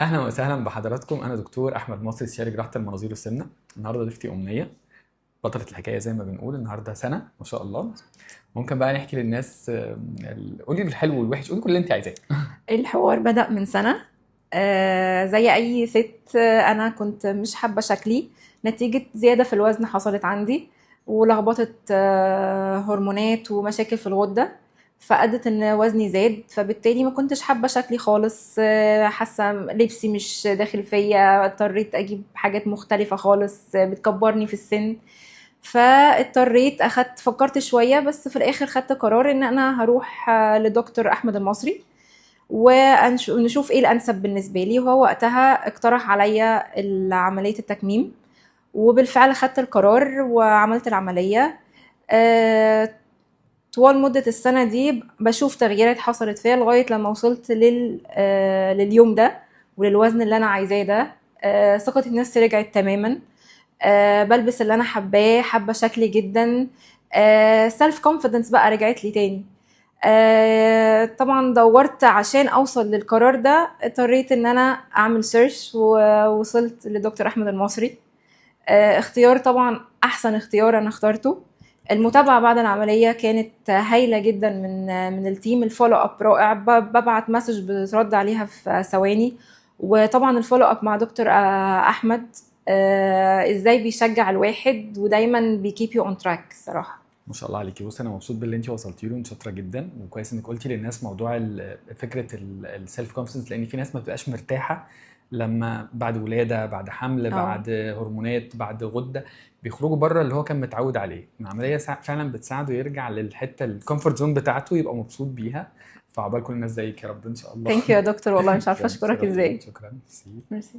اهلا وسهلا بحضراتكم. انا دكتور احمد مصري، استشاري جراحه المناظير والسمنه. النهارده ضيفتي امنيه، بطله الحكايه زي ما بنقول. النهارده سنه ما شاء الله. ممكن بقى نحكي للناس، قولي الحلو والوحش، قولي كل اللي انت عايزاه. الحوار بدأ من سنة. زي أي ست، أنا كنت مش حابة شكلي نتيجة زيادة في الوزن حصلت عندي، ولخبطة هرمونات ومشاكل في الغدة، فأدت إن وزني زاد، فبالتالي ما كنتش حابة شكلي خالص. حاسة لبسي مش داخل فيا، اضطريت أجيب حاجات مختلفة خالص بتكبرني في السن. فاضطريت فكرت شوية، بس في الآخر خدت قرار إن أنا هروح لدكتور أحمد المصري ونشوف ايه الانسب بالنسبه لي. وهو وقتها اقترح عليا عمليه التكميم، وبالفعل خدت القرار وعملت العمليه. آه، طوال مدة السنة دي بشوف تغييرات حصلت فيا لغاية لما وصلت لليوم ده وللوزن اللي أنا عايزاه ده. ثقة النفس رجعت تماما. بلبس اللي أنا حباه، حابة شكلي جدا. سيلف كونفيدنس بقى رجعت لي تاني. طبعا دورت عشان اوصل للقرار ده، اضطريت ان انا اعمل سيرش ووصلت لدكتور احمد المصري. اختيار طبعا احسن اختيار انا اخترته. المتابعة بعد العملية كانت هايلة جدا من التيم. الفولو اب رائع، ببعت مسج بترد عليها في ثواني. وطبعا الفولو اب مع دكتور احمد ازاي بيشجع الواحد ودايما بيكيب يو اون تراك الصراحة. ما شاء الله عليكي. بص، انا مبسوط باللي انت وصلتي له، انت شاطره جدا، وكويس انك قلتي للناس موضوع فكره السيلف كونفدنس، لان في ناس ما بتبقاش مرتاحه لما بعد ولاده، بعد حمل، اه، بعد هرمونات، بعد غده، بيخرجوا بره اللي هو كان متعود عليه. العمليه فعلا بتساعده يرجع للحته الكومفورت زون بتاعته، يبقى مبسوط بيها. فعقبال كل الناس زيك يا رب ان شاء الله. ثانك يو يا دكتور، والله مش عارفة شكرا، اشكرك شرف ليا، ازاي. شكرا، ميرسي. ميرسي.